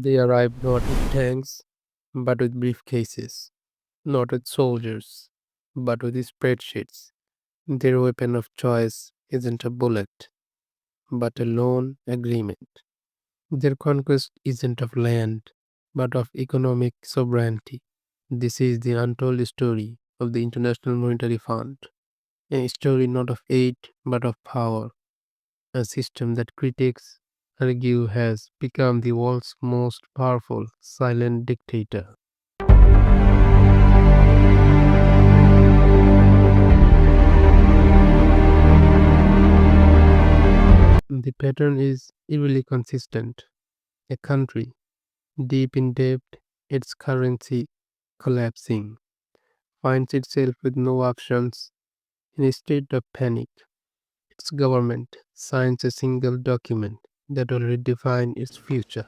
They arrived not with tanks, but with briefcases, not with soldiers, but with spreadsheets. Their weapon of choice isn't a bullet, but a loan agreement. Their conquest isn't of land, but of economic sovereignty. This is the untold story of the International Monetary Fund, a story not of aid, but of power, a system that critics argue has become the world's most powerful silent dictator. The pattern is eerily consistent. A country deep in debt, its currency collapsing, finds itself with no options. In a state of panic, its government signs a single document that will redefine its future.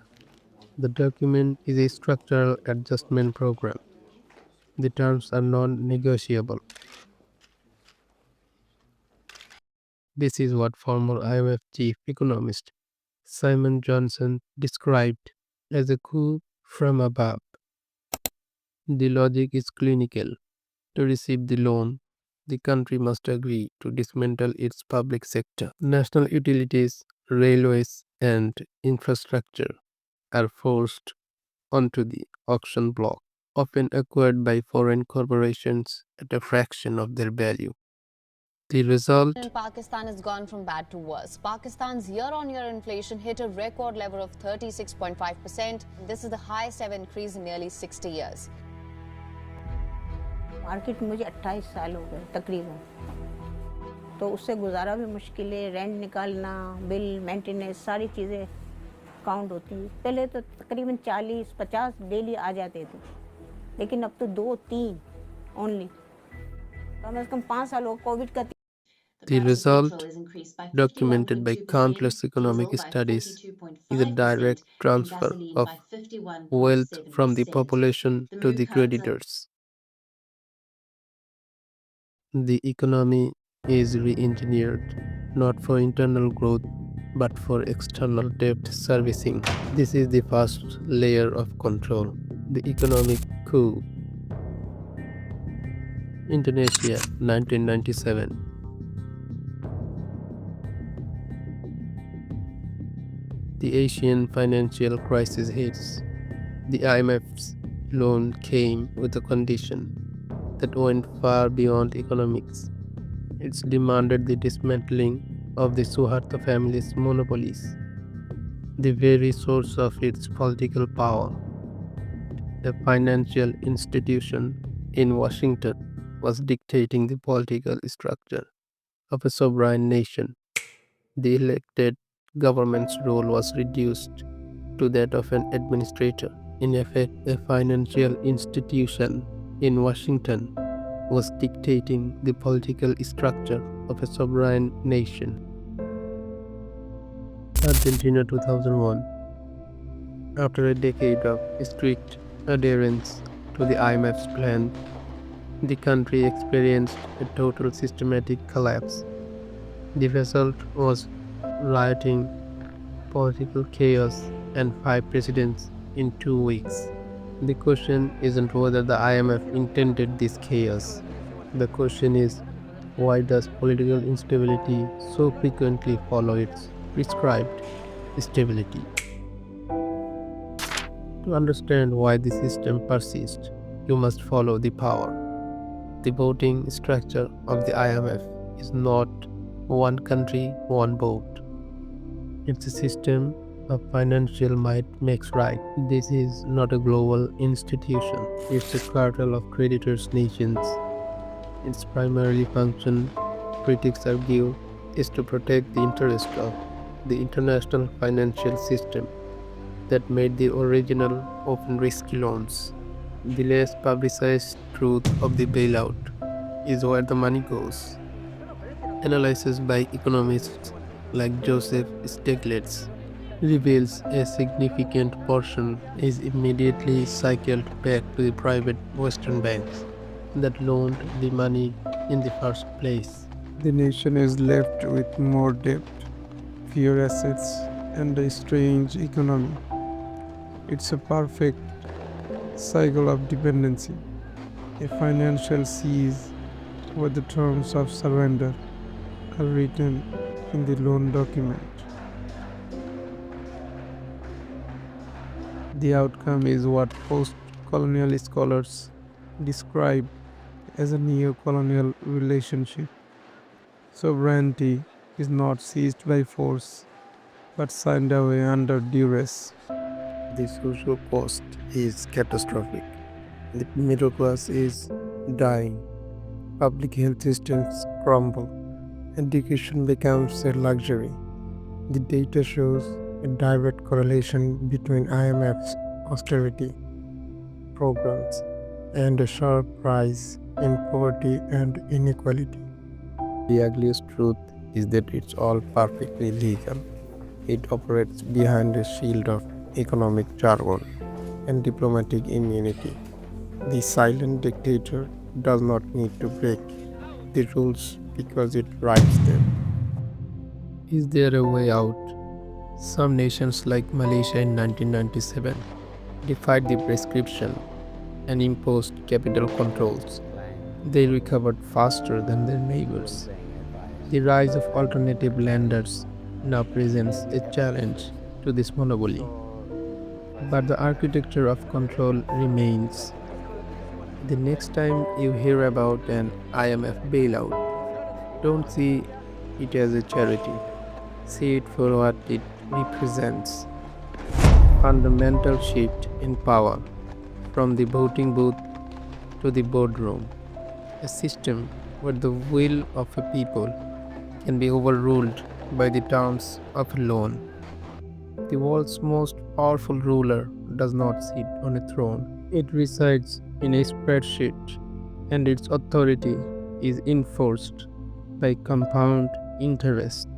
The document is a structural adjustment program. The terms are non negotiable. This is what former IMF chief economist Simon Johnson described as a coup from above. The logic is clinical. To receive the loan, the country must agree to dismantle its public sector. National utilities, railways, and infrastructure are forced onto the auction block, often acquired by foreign corporations at a fraction of their value. The result? In Pakistan has gone from bad to worse. Pakistan's year-on-year inflation hit a record level of 36.5%. This is the highest ever increase in nearly 60 years. Market में मुझे 28 साल हो गए तकरीबन, तो उससे गुजारा भी मुश्किल है। रेंट निकालना, बिल, मेंटेनेंस, सारी चीज़ें काउंट होती हैं। पहले तो तकरीबन 40-50 डेली आ जाते थे, लेकिन अब तो 2-3 ओनली। कम से कम 5 साल हो कोविड का। The result, documented by countless economic studies, is a direct transfer of wealth from the population to the creditors. The economy is re engineered not for internal growth but for external debt servicing. This is the first layer of control, the economic coup. Indonesia, 1997. The Asian financial crisis hits. The IMF's loan came with a condition that went far beyond economics. It demanded the dismantling of the Suharto family's monopolies, the very source of its political power. A financial institution in Washington was dictating the political structure of a sovereign nation. The elected government's role was reduced to that of an administrator. In effect, a financial institution in Washington was dictating the political structure of a sovereign nation. Argentina 2001. After a decade of strict adherence to the IMF's plan, the country experienced a total systematic collapse. The result was rioting, political chaos, and 5 presidents in 2 weeks. The question isn't whether the IMF intended this chaos. The question is, why does political instability so frequently follow its prescribed stability? To understand why the system persists, you must follow the power. The voting structure of the IMF is not one country, one vote. It's a system of financial might makes right. This is not a global institution. It's a cartel of creditors' nations. Its primary function, critics argue, is to protect the interest of the international financial system that made the original often risky loans. The less publicized truth of the bailout is where the money goes. Analysis by economists like Joseph Stiglitz reveals a significant portion is immediately cycled back to the private Western banks that loaned the money in the first place. The nation is left with more debt, fewer assets, and a strange economy. It's a perfect cycle of dependency. A financial seize where the terms of surrender are written in the loan document. The outcome is what post-colonial scholars describe as a neo-colonial relationship. Sovereignty is not seized by force but signed away under duress. The social cost is catastrophic. The middle class is dying. Public health systems crumble. Education becomes a luxury. The data shows a direct correlation between IMF's austerity programs and a sharp rise in poverty and inequality. The ugliest truth is that it's all perfectly legal. It operates behind a shield of economic jargon and diplomatic immunity. The silent dictator does not need to break the rules because it writes them. Is there a way out? Some nations like Malaysia in 1997 defied the prescription and imposed capital controls. They recovered faster than their neighbors. The rise of alternative lenders now presents a challenge to this monopoly. But the architecture of control remains. The next time you hear about an IMF bailout, don't see it as a charity. See it for what it represents. Fundamental shift in power from the voting booth to the boardroom. A system where the will of a people can be overruled by the terms of a loan. The world's most powerful ruler does not sit on a throne. It resides in a spreadsheet, and its authority is enforced by compound interest.